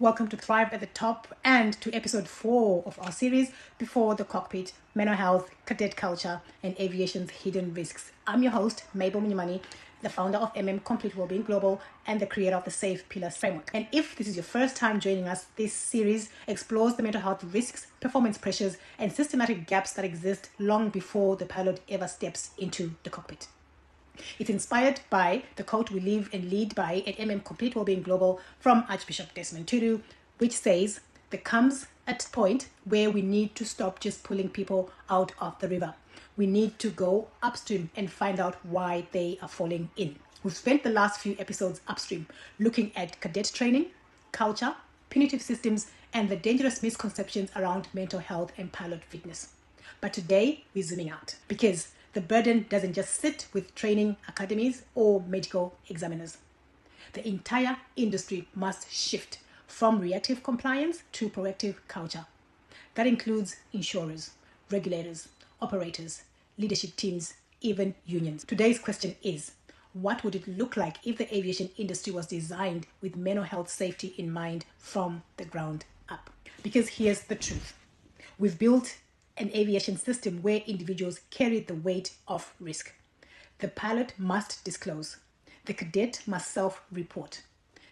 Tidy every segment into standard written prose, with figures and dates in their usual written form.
Welcome to Thrive at the Top and to episode 4 of our series, Before the Cockpit, Mental Health, Cadet Culture, and Aviation's Hidden Risks. I'm your host, Mabel Munyamani, the founder of Complete Wellbeing Global and the creator of the Safe Pillars Framework. And if this is your first time joining us, this series explores the mental health risks, performance pressures, and systematic gaps that exist long before the pilot ever steps into the cockpit. It's inspired by the quote we live and lead by at Complete Wellbeing Global from Archbishop Desmond Tutu, which says, there comes a point where we need to stop just pulling people out of the river. We need to go upstream and find out why they are falling in. We've spent the last few episodes upstream looking at cadet training, culture, punitive systems, and the dangerous misconceptions around mental health and pilot fitness. But today, we're zooming out because the burden doesn't just sit with training academies or medical examiners. The entire industry must shift from reactive compliance to proactive culture. That includes insurers, regulators, operators, leadership teams, even unions. Today's question is, what would it look like if the aviation industry was designed with mental health safety in mind from the ground up? Because here's the truth. We've built an aviation system where individuals carry the weight of risk. The pilot must disclose. The cadet must self-report.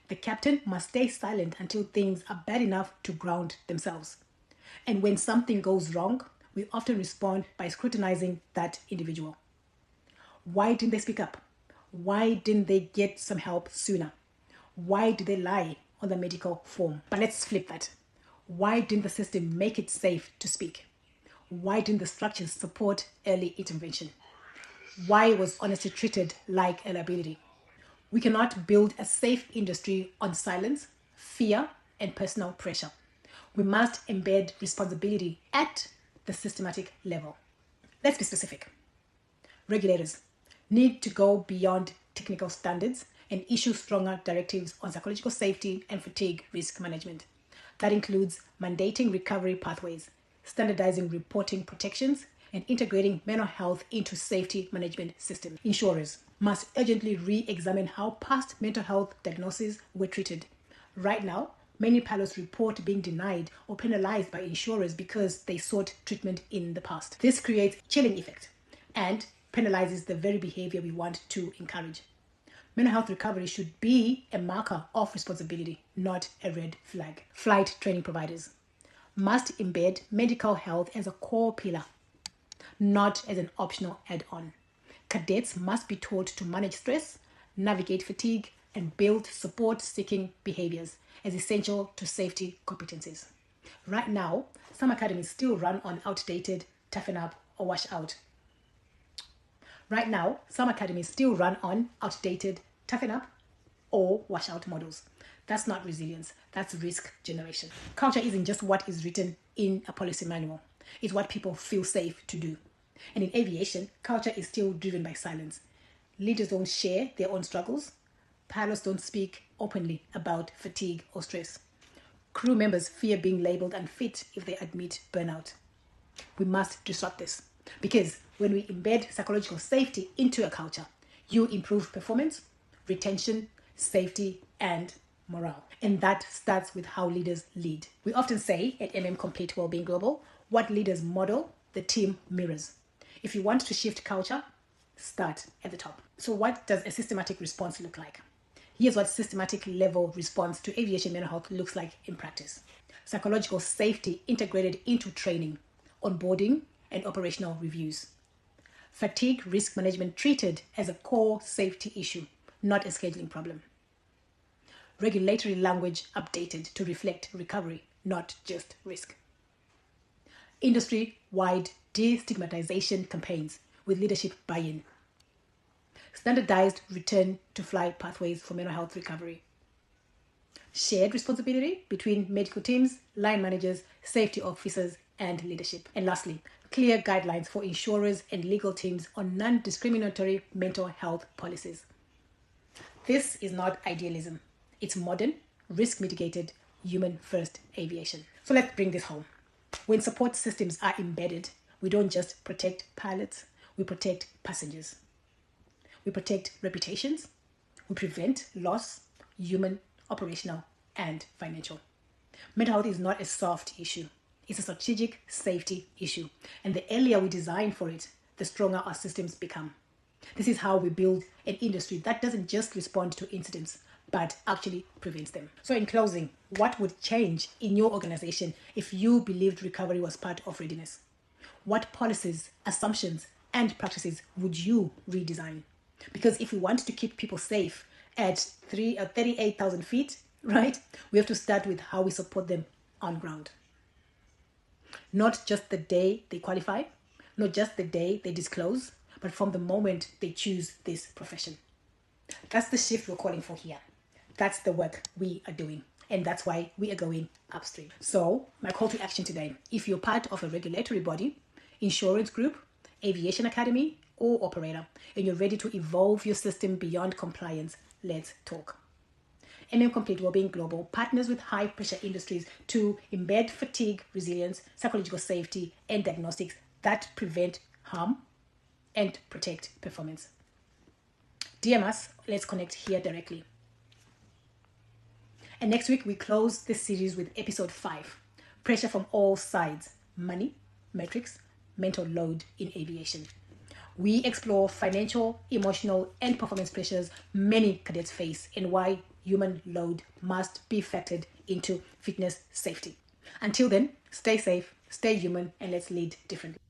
The captain must stay silent until things are bad enough to ground themselves. And when something goes wrong, we often respond by scrutinizing that individual. Why didn't they speak up? Why didn't they get some help sooner? Why did they lie on the medical form? But let's flip that. Why didn't the system make it safe to speak? Why didn't the structures support early intervention? Why was honesty treated like a liability? We cannot build a safe industry on silence, fear, and personal pressure. We must embed responsibility at the systematic level. Let's be specific. Regulators need to go beyond technical standards and issue stronger directives on psychological safety and fatigue risk management. That includes mandating recovery pathways, standardizing reporting protections, and integrating mental health into safety management systems. Insurers must urgently re-examine how past mental health diagnoses were treated. Right now, many pilots report being denied or penalized by insurers because they sought treatment in the past. This creates a chilling effect and penalizes the very behavior we want to encourage. Mental health recovery should be a marker of responsibility, not a red flag. Flight training providers must embed medical health as a core pillar, not as an optional add-on. Cadets must be taught to manage stress, navigate fatigue, and build support-seeking behaviors as essential to safety competencies. Right now, some academies still run on outdated toughen up or wash out. Models. That's not resilience, that's risk generation. Culture isn't just what is written in a policy manual, it's what people feel safe to do. And in aviation, culture is still driven by silence. Leaders don't share their own struggles. Pilots don't speak openly about fatigue or stress. Crew members fear being labeled unfit if they admit burnout. We must disrupt this because when we embed psychological safety into a culture, you improve performance, retention, safety, and morale. And that starts with how leaders lead. We often say at Complete Wellbeing Global, what leaders model, the team mirrors. If you want to shift culture, start at the top. So what does a systematic response look like? Here's what systematic level response to aviation mental health looks like in practice. Psychological safety integrated into training, onboarding, and operational reviews. Fatigue risk management treated as a core safety issue, not a scheduling problem. Regulatory language updated to reflect recovery, not just risk. Industry-wide destigmatization campaigns with leadership buy-in. Standardized return to fly pathways for mental health recovery. Shared responsibility between medical teams, line managers, safety officers, and leadership. And lastly, clear guidelines for insurers and legal teams on non-discriminatory mental health policies. This is not idealism. It's modern, risk-mitigated, human-first aviation. So let's bring this home. When support systems are embedded, we don't just protect pilots, we protect passengers. We protect reputations, we prevent loss, human, operational, and financial. Mental health is not a soft issue. It's a strategic safety issue. And the earlier we design for it, the stronger our systems become. This is how we build an industry that doesn't just respond to incidents, but actually prevents them. So in closing, what would change in your organization if you believed recovery was part of readiness? What policies, assumptions, and practices would you redesign? Because if we want to keep people safe at 38,000 feet, right, we have to start with how we support them on ground. Not just the day they qualify, not just the day they disclose, but from the moment they choose this profession. That's the shift we're calling for here. That's the work we are doing. And that's why we are going upstream. So my call to action today, if you're part of a regulatory body, insurance group, aviation academy, or operator, and you're ready to evolve your system beyond compliance, let's talk. Complete Wellbeing Global partners with high pressure industries to embed fatigue, resilience, psychological safety, and diagnostics that prevent harm and protect performance. DM us, let's connect here directly. And next week, we close this series with episode 5, Pressure from All Sides, Money, Metrics, Mental Load in Aviation. We explore financial, emotional, and performance pressures many cadets face and why human load must be factored into fitness safety. Until then, stay safe, stay human, and let's lead differently.